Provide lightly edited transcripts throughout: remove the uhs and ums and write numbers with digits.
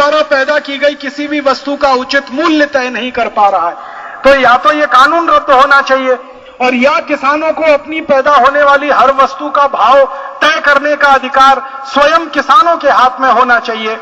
द्वारा पैदा की गई किसी भी वस्तु का उचित मूल्य तय नहीं कर पा रहा है, तो या तो ये कानून रद्द होना चाहिए और या किसानों को अपनी पैदा होने वाली हर वस्तु का भाव तय करने का अधिकार स्वयं किसानों के हाथ में होना चाहिए।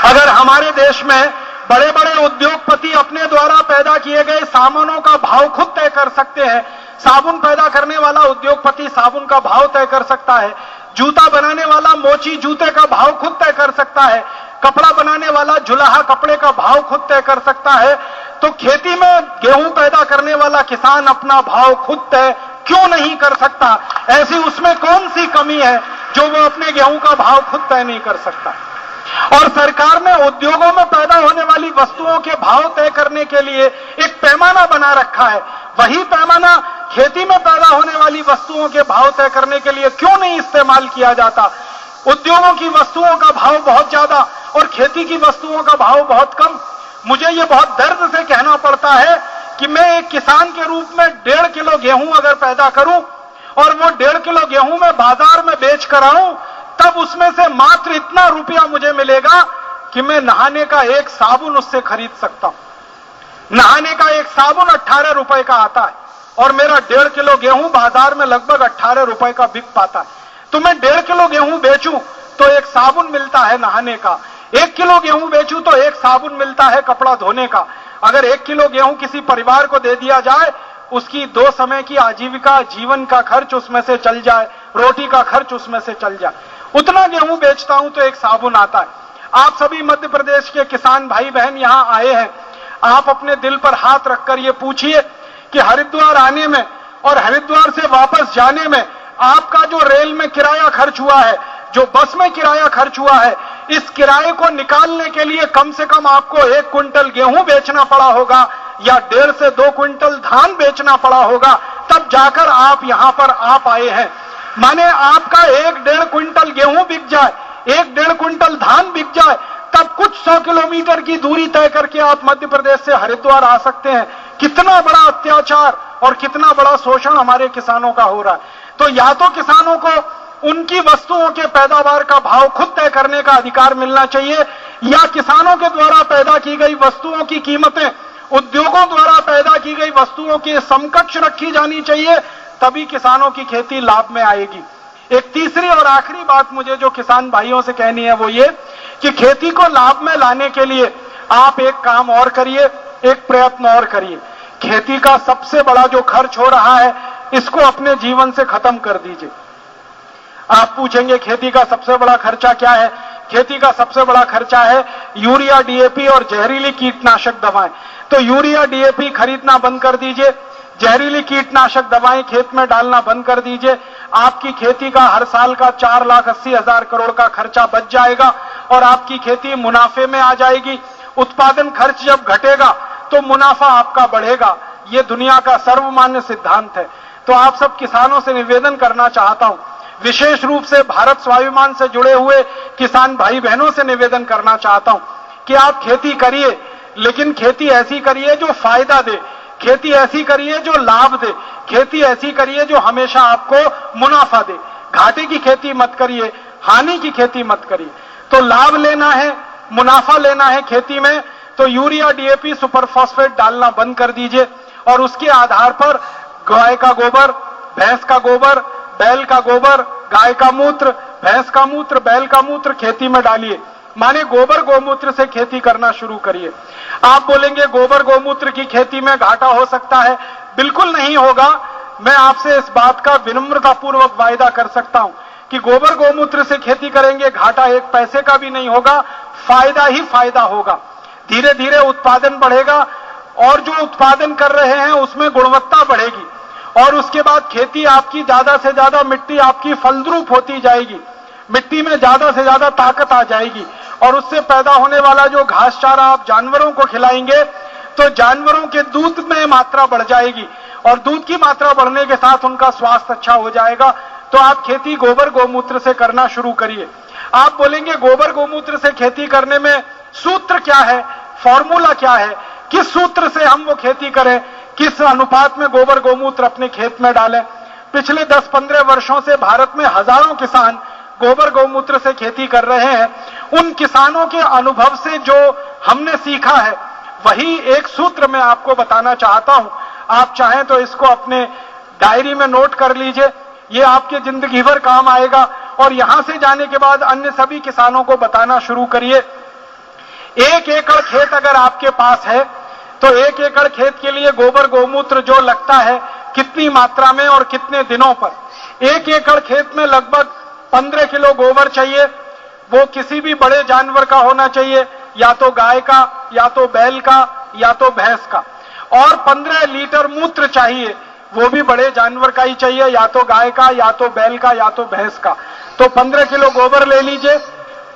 अगर हमारे देश में बड़े बड़े उद्योगपति अपने द्वारा पैदा किए गए सामानों का भाव खुद तय कर सकते हैं, साबुन पैदा करने वाला उद्योगपति साबुन का भाव तय कर सकता है, जूता बनाने वाला मोची जूते का भाव खुद तय कर सकता है, कपड़ा बनाने वाला जुलाहा कपड़े का भाव खुद तय कर सकता है, तो खेती में गेहूं पैदा करने वाला किसान अपना भाव खुद तय क्यों नहीं कर सकता? ऐसी उसमें कौन सी कमी है जो वो अपने गेहूं का भाव खुद तय नहीं कर सकता? और सरकार ने उद्योगों में पैदा होने वाली वस्तुओं के भाव तय करने के लिए एक पैमाना बना रखा है, वही पैमाना खेती में पैदा होने वाली वस्तुओं के भाव तय करने के लिए क्यों नहीं इस्तेमाल किया जाता? उद्योगों की वस्तुओं का भाव बहुत ज्यादा और खेती की वस्तुओं का भाव बहुत कम। मुझे ये बहुत दर्द से कहना पड़ता है कि मैं एक किसान के रूप में 1.5 किलो गेहूं अगर पैदा करूं और वो 1.5 किलो गेहूं में बाजार में बेच कर आऊं, तब उसमें से मात्र इतना रुपया मुझे मिलेगा कि मैं नहाने का एक साबुन उससे खरीद सकता हूं। नहाने का एक साबुन 18 रुपए का आता है और मेरा 1.5 किलो गेहूं बाजार में लगभग 18 रुपए का बिक पाता है। तो मैं 1.5 किलो गेहूं बेचूं तो एक साबुन मिलता है नहाने का, 1 किलो गेहूं बेचूं तो एक साबुन मिलता है कपड़ा धोने का। अगर 1 किलो गेहूं किसी परिवार को दे दिया जाए, उसकी 2 समय की आजीविका जीवन का खर्च उसमें से चल जाए, रोटी का खर्च उसमें से चल जाए, उतना गेहूं बेचता हूं तो एक साबुन आता है। आप सभी मध्य प्रदेश के किसान भाई बहन यहां आए हैं, आप अपने दिल पर हाथ रखकर ये पूछिए कि हरिद्वार आने में और हरिद्वार से वापस जाने में आपका जो रेल में किराया खर्च हुआ है, जो बस में किराया खर्च हुआ है, इस किराए को निकालने के लिए कम से कम आपको 1 क्विंटल गेहूं बेचना पड़ा होगा या 1.5 से 2 क्विंटल धान बेचना पड़ा होगा, तब जाकर आप यहां पर आ पाए हैं। माने आपका 1-1.5 क्विंटल गेहूं बिक जाए, 1-1.5 क्विंटल धान बिक जाए, तब कुछ 100 किलोमीटर की दूरी तय करके आप मध्य प्रदेश से हरिद्वार आ सकते हैं। कितना बड़ा अत्याचार और कितना बड़ा शोषण हमारे किसानों का हो रहा है। तो या तो किसानों को उनकी वस्तुओं के पैदावार का भाव खुद तय करने का अधिकार मिलना चाहिए, या किसानों के द्वारा पैदा की गई वस्तुओं की कीमतें उद्योगों द्वारा पैदा की गई वस्तुओं के समकक्ष रखी जानी चाहिए, तभी किसानों की खेती लाभ में आएगी। एक तीसरी और आखिरी बात मुझे जो किसान भाइयों से कहनी है वो ये कि खेती को लाभ में लाने के लिए आप एक काम और करिए, एक प्रयत्न और करिए। खेती का सबसे बड़ा जो खर्च हो रहा है, इसको अपने जीवन से खत्म कर दीजिए। आप पूछेंगे खेती का सबसे बड़ा खर्चा क्या है? खेती का सबसे बड़ा खर्चा है यूरिया, डीएपी और जहरीली कीटनाशक दवाएं। तो यूरिया, डीएपी खरीदना बंद कर दीजिए, जहरीली कीटनाशक दवाएं खेत में डालना बंद कर दीजिए। आपकी खेती का हर साल का 4,80,000 करोड़ का खर्चा बच जाएगा और आपकी खेती मुनाफे में आ जाएगी। उत्पादन खर्च जब घटेगा तो मुनाफा आपका बढ़ेगा। ये दुनिया का सर्वमान्य सिद्धांत है। तो आप सब किसानों से निवेदन करना चाहता हूं, विशेष रूप से भारत स्वाभिमान से जुड़े हुए किसान भाई बहनों से निवेदन करना चाहता हूं कि आप खेती करिए, लेकिन खेती ऐसी करिए जो फायदा दे, खेती ऐसी करिए जो लाभ दे, खेती ऐसी करिए जो हमेशा आपको मुनाफा दे। घाटे की खेती मत करिए, हानि की खेती मत करिए। तो लाभ लेना है, मुनाफा लेना है खेती में, तो यूरिया, डीएपी, सुपर फॉस्फेट डालना बंद कर दीजिए और उसके आधार पर गाय का गोबर, भैंस का गोबर, बैल का गोबर, गाय का मूत्र, भैंस का मूत्र, बैल का मूत्र खेती में डालिए। माने गोबर गोमूत्र से खेती करना शुरू करिए। आप बोलेंगे गोबर गोमूत्र की खेती में घाटा हो सकता है। बिल्कुल नहीं होगा। मैं आपसे इस बात का विनम्रतापूर्वक वायदा कर सकता हूं कि गोबर गोमूत्र से खेती करेंगे, घाटा 1 पैसे का भी नहीं होगा, फायदा ही फायदा होगा। धीरे धीरे उत्पादन बढ़ेगा और जो उत्पादन कर रहे हैं उसमें गुणवत्ता बढ़ेगी और उसके बाद खेती आपकी ज्यादा से ज्यादा, मिट्टी आपकी फलद्रुप होती जाएगी, मिट्टी में ज्यादा से ज्यादा ताकत आ जाएगी और उससे पैदा होने वाला जो घास चारा आप जानवरों को खिलाएंगे तो जानवरों के दूध में मात्रा बढ़ जाएगी और दूध की मात्रा बढ़ने के साथ उनका स्वास्थ्य अच्छा हो जाएगा। तो आप खेती गोबर गोमूत्र से करना शुरू करिए। आप बोलेंगे गोबर गोमूत्र से खेती करने में सूत्र क्या है, फॉर्मूला क्या है, किस सूत्र से हम वो खेती करें, किस अनुपात में गोबर गोमूत्र अपने खेत में डालें? पिछले 10-15 वर्षों से भारत में हजारों किसान गोबर गौमूत्र से खेती कर रहे हैं, उन किसानों के अनुभव से जो हमने सीखा है वही एक सूत्र मैं आपको बताना चाहता हूं। आप चाहें तो इसको अपने डायरी में नोट कर लीजिए, ये आपके जिंदगी भर काम आएगा। और यहां से जाने के बाद अन्य सभी किसानों को बताना शुरू करिए। 1 एकड़ खेत अगर आपके पास है तो 1 एकड़ खेत के लिए गोबर गौमूत्र जो लगता है कितनी मात्रा में और कितने दिनों पर। 1 एकड़ खेत में लगभग 15 किलो गोबर चाहिए। वो किसी भी बड़े जानवर का होना चाहिए, या तो गाय का, या तो बैल का, या तो भैंस का। और 15 लीटर मूत्र चाहिए, वो भी बड़े जानवर का ही चाहिए, या तो गाय का, या तो बैल का, या तो भैंस का। तो 15 किलो गोबर ले लीजिए,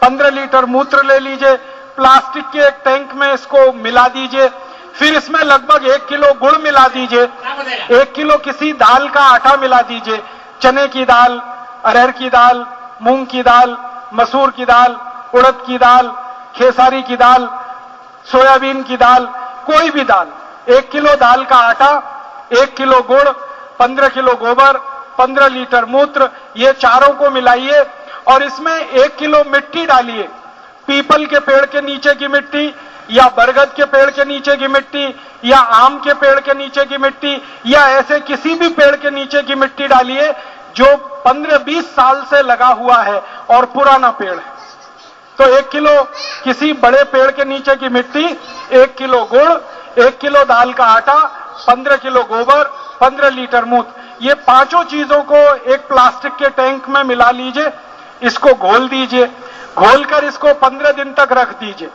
15 लीटर मूत्र ले लीजिए, प्लास्टिक के एक टैंक में इसको मिला दीजिए। फिर इसमें लगभग 1 किलो गुड़ मिला दीजिए, 1 किलो किसी दाल का आटा मिला दीजिए, चने की दाल, अरहर की दाल, मूंग की दाल, मसूर की दाल, उड़द की दाल, खेसारी की दाल, सोयाबीन की दाल, कोई भी दाल। 1 किलो दाल का आटा, 1 किलो गुड़, 15 किलो गोबर, 15 लीटर मूत्र, ये चारों को मिलाइए और इसमें 1 किलो मिट्टी डालिए। पीपल के पेड़ के नीचे की मिट्टी, या बरगद के पेड़ के नीचे की मिट्टी, या आम के पेड़ के नीचे की मिट्टी, या ऐसे किसी भी पेड़ के नीचे की मिट्टी डालिए जो 15-20 साल से लगा हुआ है और पुराना पेड़ है। तो 1 किलो किसी बड़े पेड़ के नीचे की मिट्टी, 1 किलो गुड़, 1 किलो दाल का आटा, 15 किलो गोबर, 15 लीटर मूत्र, ये पांचों चीजों को एक प्लास्टिक के टैंक में मिला लीजिए। इसको घोल दीजिए, घोलकर इसको 15 दिन तक रख दीजिए।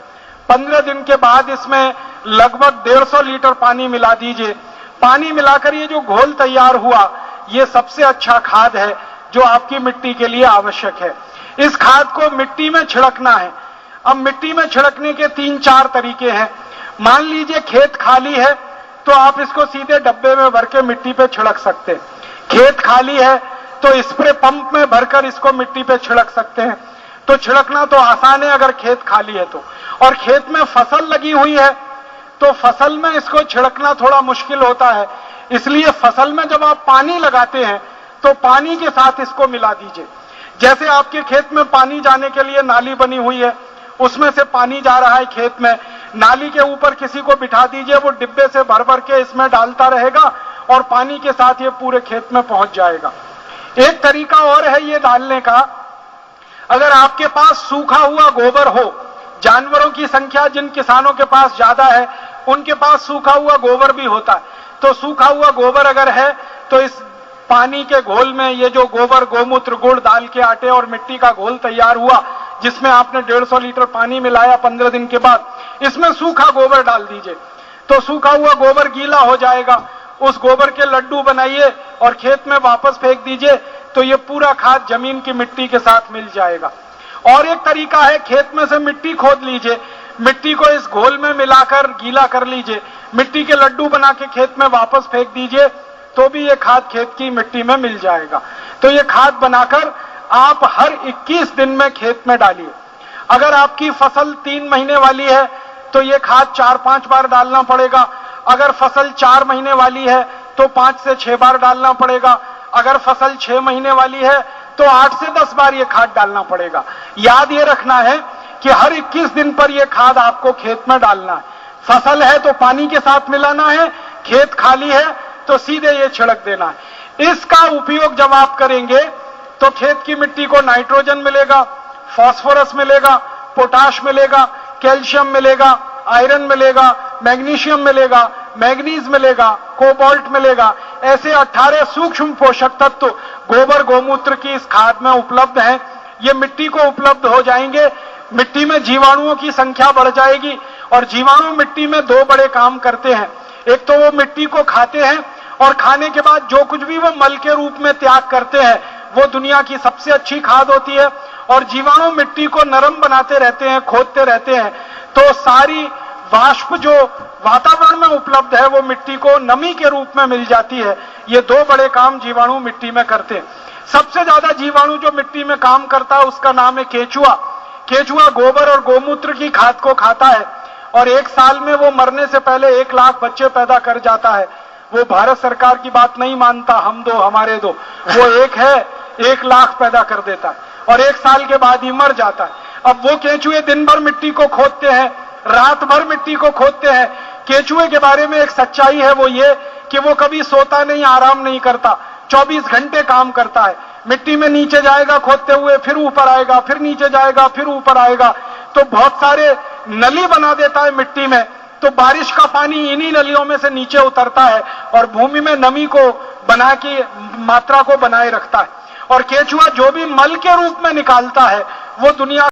15 दिन के बाद इसमें लगभग 150 लीटर पानी मिला दीजिए। पानी मिलाकर ये जो घोल तैयार हुआ, ये सबसे अच्छा खाद है जो आपकी मिट्टी के लिए आवश्यक है। इस खाद को मिट्टी में छिड़कना है। अब मिट्टी में छिड़कने के 3-4 तरीके हैं। मान लीजिए खेत खाली है तो आप इसको सीधे डब्बे में भर के मिट्टी पे छिड़क सकते हैं। खेत खाली है तो स्प्रे पंप में भरकर इसको मिट्टी पे छिड़क सकते हैं। तो छिड़कना तो आसान है अगर खेत खाली है तो। और खेत में फसल लगी हुई है तो फसल में इसको छिड़कना थोड़ा मुश्किल होता है, इसलिए फसल में जब आप पानी लगाते हैं तो पानी के साथ इसको मिला दीजिए। जैसे आपके खेत में पानी जाने के लिए नाली बनी हुई है, उसमें से पानी जा रहा है खेत में, नाली के ऊपर किसी को बिठा दीजिए, वो डिब्बे से भर भर के इसमें डालता रहेगा और पानी के साथ ये पूरे खेत में पहुंच जाएगा। एक तरीका और है ये डालने का, अगर आपके पास सूखा हुआ गोबर हो, जानवरों की संख्या जिन किसानों के पास ज्यादा है उनके पास सूखा हुआ गोबर भी होता है, तो सूखा हुआ गोबर अगर है तो इस पानी के घोल में ये जो गोबर, गोमूत्र, गुड़, दाल के आटे और मिट्टी का घोल तैयार हुआ, जिसमें आपने 150 लीटर पानी मिलाया 15 दिन के बाद, इसमें सूखा गोबर डाल दीजिए। तो सूखा हुआ गोबर गीला हो जाएगा, उस गोबर के लड्डू बनाइए और खेत में वापस फेंक दीजिए, तो ये पूरा खाद जमीन की मिट्टी के साथ मिल जाएगा। और एक तरीका है, खेत में से मिट्टी खोद लीजिए, मिट्टी को इस घोल में मिलाकर गीला कर लीजिए, मिट्टी के लड्डू बना के खेत में वापस फेंक दीजिए, तो भी ये खाद खेत की मिट्टी में मिल जाएगा। तो ये खाद बनाकर आप हर 21 दिन में खेत में डालिए। अगर आपकी फसल 3 महीने वाली है तो ये खाद 4-5 बार डालना पड़ेगा। अगर फसल 4 महीने वाली है तो 5 से 6 बार डालना पड़ेगा। अगर फसल 6 महीने वाली है तो 8 से 10 बार ये खाद डालना पड़ेगा। याद ये रखना है कि हर 21 दिन पर ये खाद आपको खेत में डालना है। फसल है तो पानी के साथ मिलाना है, खेत खाली है तो सीधे ये छिड़क देना है। इसका उपयोग जब आप करेंगे तो खेत की मिट्टी को नाइट्रोजन मिलेगा, फास्फोरस मिलेगा, पोटाश मिलेगा, कैल्शियम मिलेगा, आयरन मिलेगा, मैग्नीशियम मिलेगा, मैग्नीज मिलेगा, कोबाल्ट मिलेगा। ऐसे 18 सूक्ष्म पोषक तत्व गोबर गौमूत्र की इस खाद में उपलब्ध हैं। ये मिट्टी को उपलब्ध हो जाएंगे, मिट्टी में जीवाणुओं की संख्या बढ़ जाएगी। और जीवाणु मिट्टी में 2 बड़े काम करते हैं, एक तो वो मिट्टी को खाते हैं और खाने के बाद जो कुछ भी वो मल के रूप में त्याग करते हैं वो दुनिया की सबसे अच्छी खाद होती है। और जीवाणु मिट्टी को नरम बनाते रहते हैं, खोदते रहते हैं, तो सारी वाष्प जो वातावरण में उपलब्ध है वो मिट्टी को नमी के रूप में मिल जाती है। ये 2 बड़े काम जीवाणु मिट्टी में करते हैं। सबसे ज्यादा जीवाणु जो मिट्टी में काम करता है उसका नाम है केचुआ। केचुआ गोबर और गोमूत्र की खाद को खाता है और 1 साल में वो मरने से पहले 1 लाख बच्चे पैदा कर जाता है। वो भारत सरकार की बात नहीं मानता, हम दो हमारे दो, वो एक है 1 लाख पैदा कर देता है। और 1 साल के बाद ही मर जाता है। अब वो केंचुए दिन भर मिट्टी को खोदते हैं, रात भर मिट्टी को खोदते हैं। केंचुए के बारे में एक सच्चाई है, वो ये कि वो कभी सोता नहीं, आराम नहीं करता, 24 घंटे काम करता है। मिट्टी में नीचे जाएगा खोदते हुए, फिर ऊपर आएगा, फिर नीचे जाएगा, फिर ऊपर आएगा, तो बहुत सारे नली बना देता है मिट्टी में। तो बारिश का पानी इन्हीं नलियों में से नीचे उतरता है और भूमि में नमी को बना के मात्रा को बनाए रखता है। और केंचुआ जो भी मल के रूप में निकालता है वो दुनिया